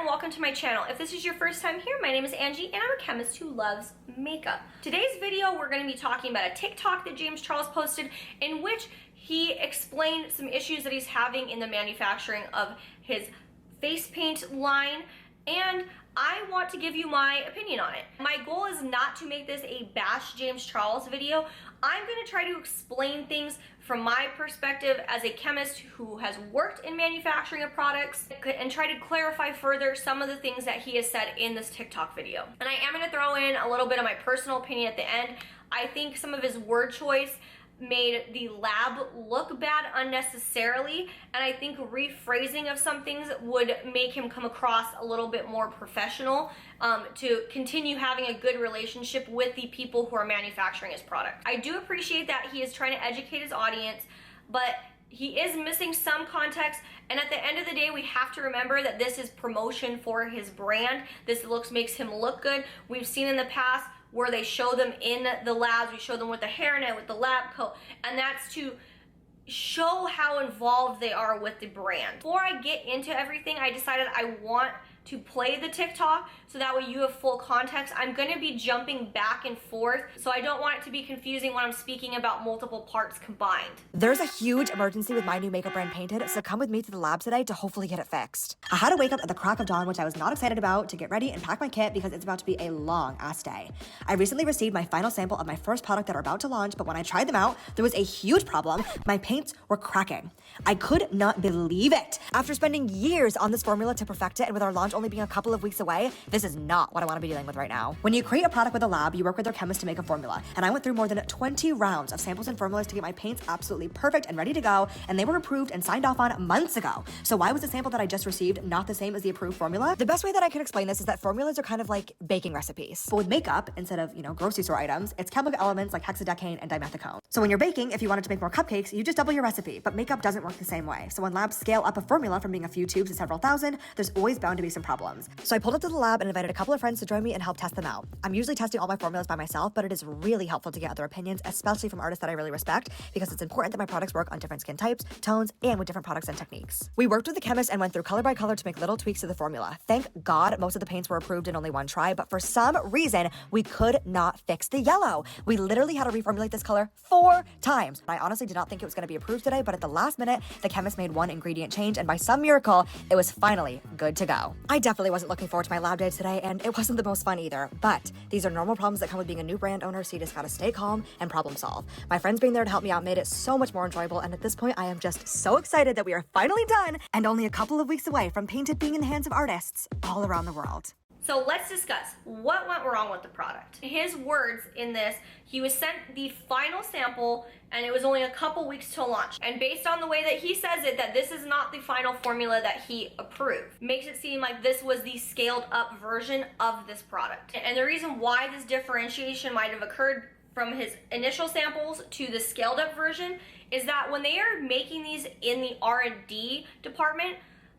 welcome to my channel. If this is your first time here, my name is Angie and I'm a chemist who loves makeup. Today's video, we're going to be talking about a TikTok that James Charles posted in which he explained some issues that he's having in the manufacturing of his face paint line, and I want to give you my opinion on it. My goal is not to make this a bash James Charles video. I'm going to try to explain things from my perspective as a chemist who has worked in manufacturing of products and try to clarify further some of the things that he has said in this TikTok video. And I am going to throw in a little bit of my personal opinion at the end. I think some of his word choice made the lab look bad unnecessarily, and I think rephrasing of some things would make him come across a little bit more professional to continue having a good relationship with the people who are manufacturing his product. I do appreciate that he is trying to educate his audience, but he is missing some context, and at the end of the day, we have to remember that this is promotion for his brand. This makes him look good. We've seen in the past where they show them in the labs, we show them with the hairnet, with the lab coat, and that's to show how involved they are with the brand. Before I get into everything, I decided I want to play the TikTok so that way you have full context. I'm going to be jumping back and forth, so I don't want it to be confusing when I'm speaking about multiple parts combined. There's a huge emergency with my new makeup brand Painted, so come with me to the lab today to hopefully get it fixed. I had to wake up at the crack of dawn, which I was not excited about, to get ready and pack my kit because it's about to be a long ass day. I recently received my final sample of my first product that are about to launch, but when I tried them out, there was a huge problem. My paints were cracking. I could not believe it. After spending years on this formula to perfect it, and with our launch only being a couple of weeks away, this is not what I want to be dealing with right now. When you create a product with a lab, you work with their chemist to make a formula, and I went through more than 20 rounds of samples and formulas to get my paints absolutely perfect and ready to go, and they were approved and signed off on months ago. So why was the sample that I just received not the same as the approved formula? The best way that I can explain this is that formulas are kind of like baking recipes, but with makeup, instead of, grocery store items, it's chemical elements like hexadecane and dimethicone. So when you're baking, if you wanted to make more cupcakes, you just double your recipe, but makeup doesn't work the same way. So when labs scale up a formula from being a few tubes to several thousand, there's always bound to be some problems. So I pulled up to the lab and invited a couple of friends to join me and help test them out. I'm usually testing all my formulas by myself, but it is really helpful to get other opinions, especially from artists that I really respect, because it's important that my products work on different skin types, tones, and with different products and techniques. We worked with the chemist and went through color by color to make little tweaks to the formula. Thank God most of the paints were approved in only one try, but for some reason, we could not fix the yellow. We literally had to reformulate this color 4 times. I honestly did not think it was going to be approved today, but at the last minute, the chemist made one ingredient change, and by some miracle, it was finally good to go. I definitely wasn't looking forward to my lab day today, and it wasn't the most fun either, but these are normal problems that come with being a new brand owner, so you just gotta stay calm and problem solve. My friends being there to help me out made it so much more enjoyable, and at this point, I am just so excited that we are finally done and only a couple of weeks away from Painted being in the hands of artists all around the world. So let's discuss what went wrong with the product. His words in this, he was sent the final sample and it was only a couple weeks to launch. And based on the way that he says it, that this is not the final formula that he approved. Makes it seem like this was the scaled up version of this product. And the reason why this differentiation might have occurred from his initial samples to the scaled up version is that when they are making these in the R&D department,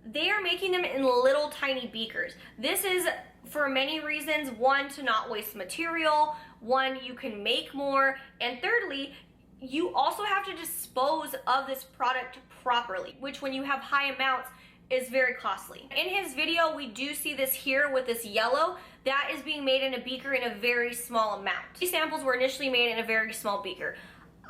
they are making them in little tiny beakers. This is for many reasons. One, to not waste material. One, you can make more. And thirdly, you also have to dispose of this product properly, which when you have high amounts is very costly. In his video, we do see this here with this yellow. That is being made in a beaker in a very small amount. These samples were initially made in a very small beaker.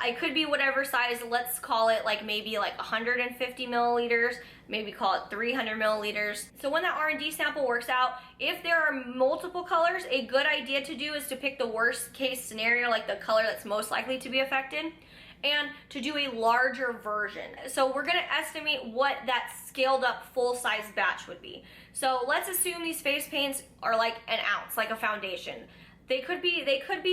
I could be whatever size, let's call it maybe 150 milliliters, maybe call it 300 milliliters. So when that R&D sample works out, if there are multiple colors, a good idea to do is to pick the worst case scenario, like the color that's most likely to be affected, and to do a larger version. So we're gonna estimate what that scaled up full size batch would be. So let's assume these face paints are like an ounce, like a foundation. They could be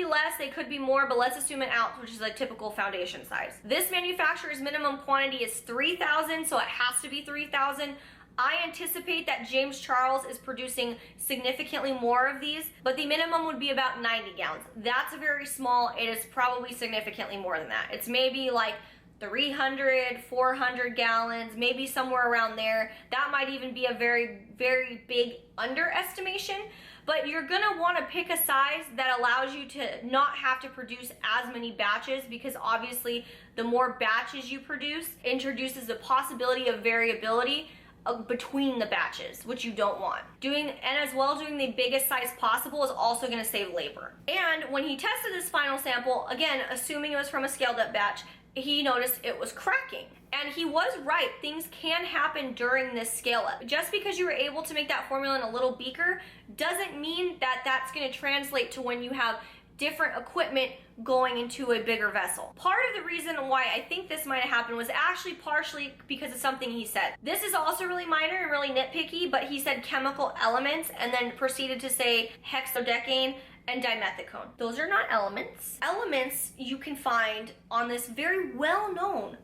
less, they could be more, but let's assume an ounce, which is a typical foundation size. This manufacturer's minimum quantity is 3,000, so it has to be 3,000. I anticipate that James Charles is producing significantly more of these, but the minimum would be about 90 gallons. That's very small. It is probably significantly more than that. It's maybe like 300, 400 gallons, maybe somewhere around there. That might even be a very, very big underestimation. But you're gonna wanna pick a size that allows you to not have to produce as many batches, because obviously the more batches you produce introduces the possibility of variability between the batches, which you don't want. Doing the biggest size possible is also going to save labor. And when he tested this final sample, again, assuming it was from a scaled up batch, he noticed it was cracking. And he was right, things can happen during this scale up. Just because you were able to make that formula in a little beaker doesn't mean that that's going to translate to when you have different equipment going into a bigger vessel. Part of the reason why I think this might have happened was actually partially because of something he said. This is also really minor and really nitpicky, but he said chemical elements and then proceeded to say hexadecane and dimethicone. Those are not elements. Elements you can find on this very well-known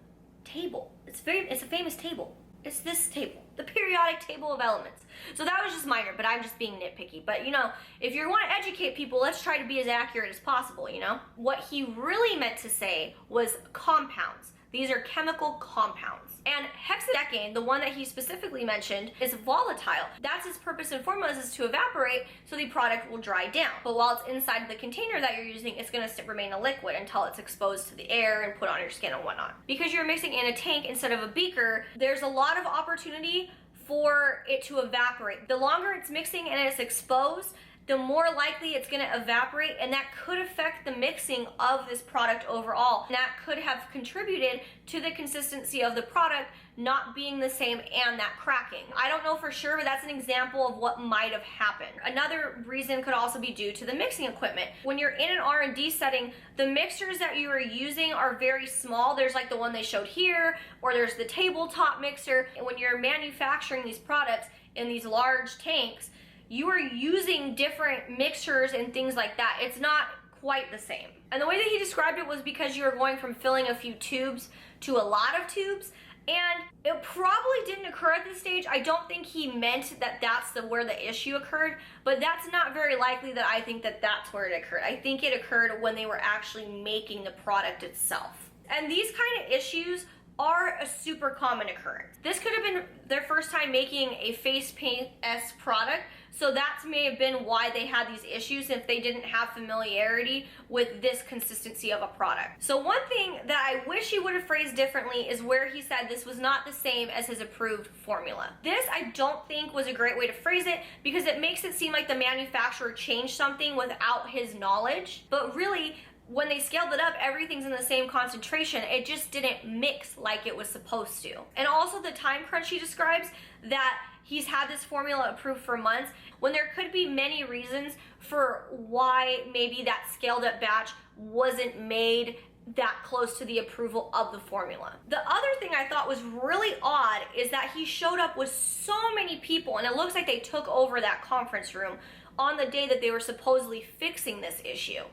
table. It's a famous table. It's this table, the periodic table of elements. So that was just minor, but I'm just being nitpicky. But you know, if you want to educate people, let's try to be as accurate as possible, you know? What he really meant to say was compounds. These are chemical compounds. And hexadecane, the one that he specifically mentioned, is volatile. That's its purpose in formulas, is to evaporate so the product will dry down. But while it's inside the container that you're using, it's gonna remain a liquid until it's exposed to the air and put on your skin and whatnot. Because you're mixing in a tank instead of a beaker, there's a lot of opportunity for it to evaporate. The longer it's mixing and it's exposed, the more likely it's gonna evaporate, and that could affect the mixing of this product overall. And that could have contributed to the consistency of the product not being the same and that cracking. I don't know for sure, but that's an example of what might have happened. Another reason could also be due to the mixing equipment. When you're in an R&D setting, the mixers that you are using are very small. There's like the one they showed here, or there's the tabletop mixer. And when you're manufacturing these products in these large tanks, you are using different mixers and things like that. It's not quite the same. And the way that he described it was because you are going from filling a few tubes to a lot of tubes, and it probably didn't occur at this stage. I don't think he meant that that's where the issue occurred, but that's not very likely that I think that that's where it occurred. I think it occurred when they were actually making the product itself. And these kind of issues are a super common occurrence. This could have been their first time making a face paint-esque product, so that may have been why they had these issues if they didn't have familiarity with this consistency of a product. So one thing that I wish he would have phrased differently is where he said this was not the same as his approved formula. This I don't think was a great way to phrase it, because it makes it seem like the manufacturer changed something without his knowledge, but really when they scaled it up, everything's in the same concentration. It just didn't mix like it was supposed to. And also the time crunch he describes, that he's had this formula approved for months, when there could be many reasons for why maybe that scaled up batch wasn't made that close to the approval of the formula. The other thing I thought was really odd is that he showed up with so many people, and it looks like they took over that conference room on the day that they were supposedly fixing this issue.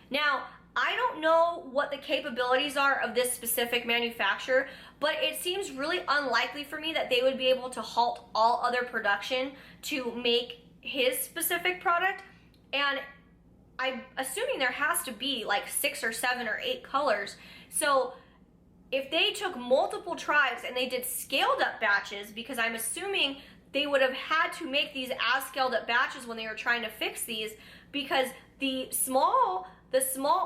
Now, I don't know what the capabilities are of this specific manufacturer, but it seems really unlikely for me that they would be able to halt all other production to make his specific product. And I'm assuming there has to be like 6 or 7 or 8 colors. So if they took multiple tribes and they did scaled up batches, because I'm assuming they would have had to make these as scaled up batches when they were trying to fix these, because the small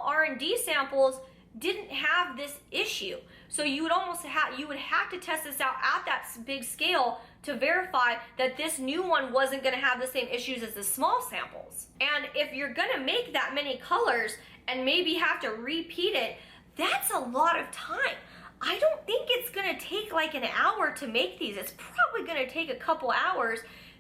R&D samples didn't have this issue. So you would have to test this out at that big scale to verify that this new one wasn't gonna have the same issues as the small samples. And if you're gonna make that many colors and maybe have to repeat it, that's a lot of time. I don't think it's gonna take like an hour to make these. It's probably gonna take a couple hours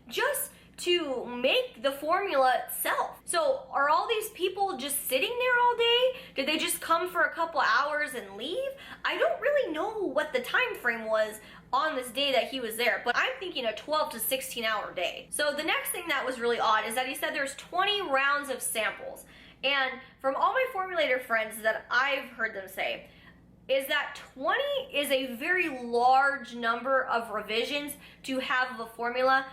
just to make the formula itself. So are all these people just sitting there all day? Did they just come for a couple hours and leave? I don't really know what the time frame was on this day that he was there, but I'm thinking a 12 to 16 hour day. So the next thing that was really odd is that he said there's 20 rounds of samples. And from all my formulator friends that I've heard them say, is that 20 is a very large number of revisions to have of a formula.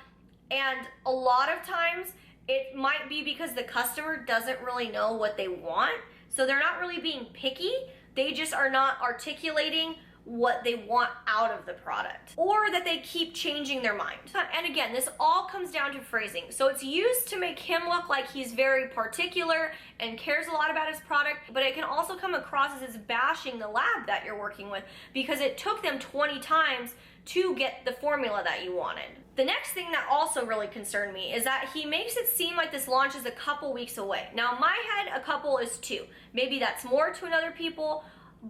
And a lot of times it might be because the customer doesn't really know what they want. So they're not really being picky. They just are not articulating what they want out of the product, or that they keep changing their mind. And again, this all comes down to phrasing. So it's used to make him look like he's very particular and cares a lot about his product, but it can also come across as bashing the lab that you're working with, because it took them 20 times to get the formula that you wanted. The next thing that also really concerned me is that he makes it seem like this launch is a couple weeks away. Now in my head, a couple is 2. Maybe that's more to another people,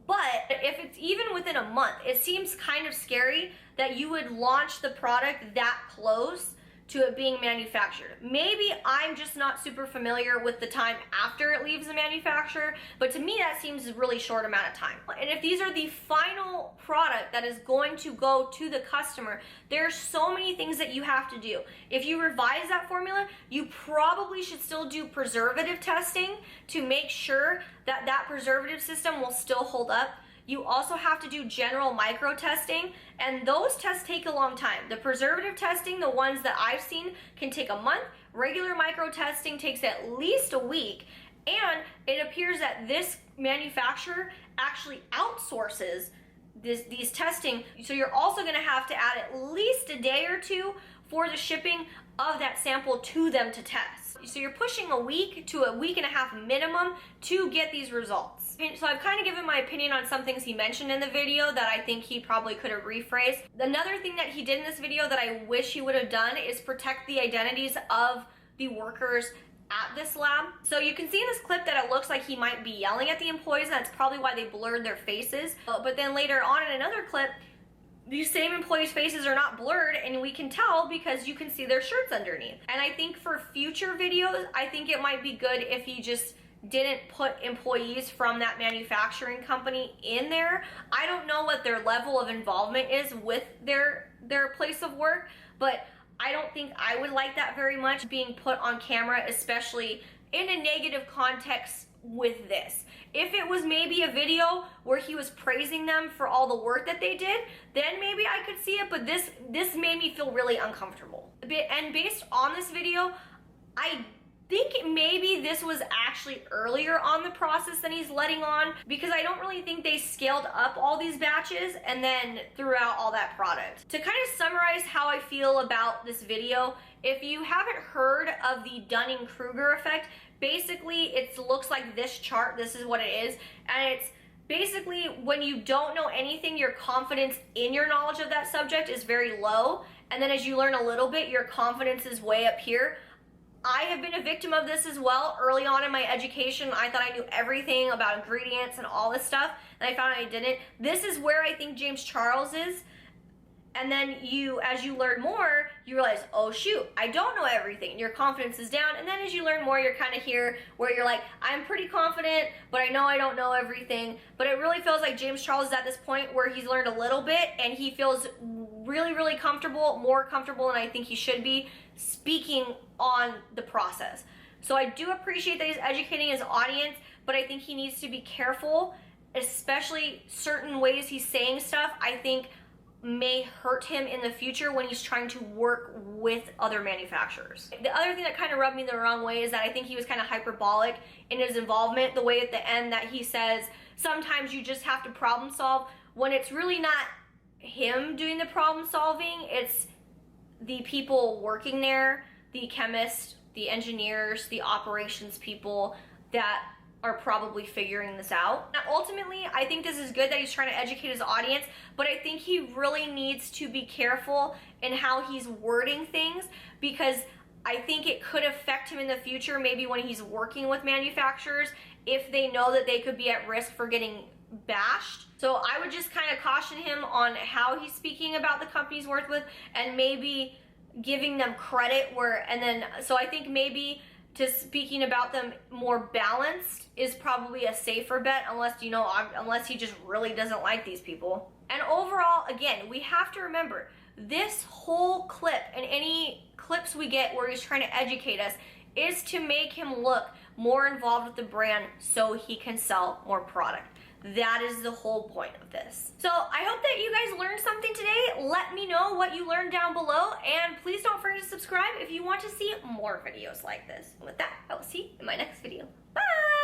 but if it's even within a month, it seems kind of scary that you would launch the product that close to it being manufactured. Maybe I'm just not super familiar with the time after it leaves the manufacturer, but to me that seems a really short amount of time. And if these are the final product that is going to go to the customer, there's so many things that you have to do. If you revise that formula, you probably should still do preservative testing to make sure that that preservative system will still hold up. You also have to do general micro testing, and those tests take a long time. The preservative testing, the ones that I've seen, can take a month. Regular micro testing takes at least a week, and it appears that this manufacturer actually outsources these testing, so you're also going to have to add at least a day or 2 for the shipping of that sample to them to test. So you're pushing a week to a week and a half minimum to get these results. So I've kind of given my opinion on some things he mentioned in the video that I think he probably could have rephrased. Another thing that he did in this video that I wish he would have done is protect the identities of the workers at this lab. So you can see in this clip that it looks like he might be yelling at the employees, and that's probably why they blurred their faces. But then later on in another clip, these same employees' faces are not blurred, and we can tell because you can see their shirts underneath. And I think for future videos, I think it might be good if he just didn't put employees from that manufacturing company in there. I don't know what their level of involvement is with their place of work, but I don't think I would like that very much being put on camera, especially in a negative context with this. If it was maybe a video where he was praising them for all the work that they did, then maybe I could see it, but this made me feel really uncomfortable. And based on this video, I think maybe this was actually earlier on the process than he's letting on, because I don't really think they scaled up all these batches and then threw out all that product. To kind of summarize how I feel about this video, if you haven't heard of the Dunning-Kruger effect, basically it looks like this chart. This is what it is, and it's basically when you don't know anything, your confidence in your knowledge of that subject is very low, and then as you learn a little bit, your confidence is way up here. I have been a victim of this as well. Early on in my education, I thought I knew everything about ingredients and all this stuff, and I found I didn't. This is where I think James Charles is. And then as you learn more, you realize, oh shoot, I don't know everything. Your confidence is down. And then as you learn more, you're kind of here where you're like, I'm pretty confident, but I know I don't know everything. But it really feels like James Charles is at this point where he's learned a little bit and he feels really, really comfortable, more comfortable than I think he should be speaking on the process. So I do appreciate that he's educating his audience, but I think he needs to be careful, especially certain ways he's saying stuff. I think may hurt him in the future when he's trying to work with other manufacturers. The other thing that kind of rubbed me the wrong way is that I think he was kind of hyperbolic in his involvement, the way at the end that he says, sometimes you just have to problem solve, when it's really not him doing the problem solving, it's the people working there, the chemists, the engineers, the operations people that are probably figuring this out. Now, ultimately, I think this is good that he's trying to educate his audience, but I think he really needs to be careful in how he's wording things, because I think it could affect him in the future, maybe when he's working with manufacturers, if they know that they could be at risk for getting bashed. So I would just kind of caution him on how he's speaking about the companies worked with, and maybe giving them credit so I think maybe to speaking about them more balanced is probably a safer bet, unless he just really doesn't like these people. And overall, again, we have to remember, this whole clip and any clips we get where he's trying to educate us is to make him look more involved with the brand so he can sell more product. That is the whole point of this. So I hope that you guys learned something today. Let me know what you learned down below, and please don't forget to subscribe if you want to see more videos like this. And with that, I will see you in my next video. Bye!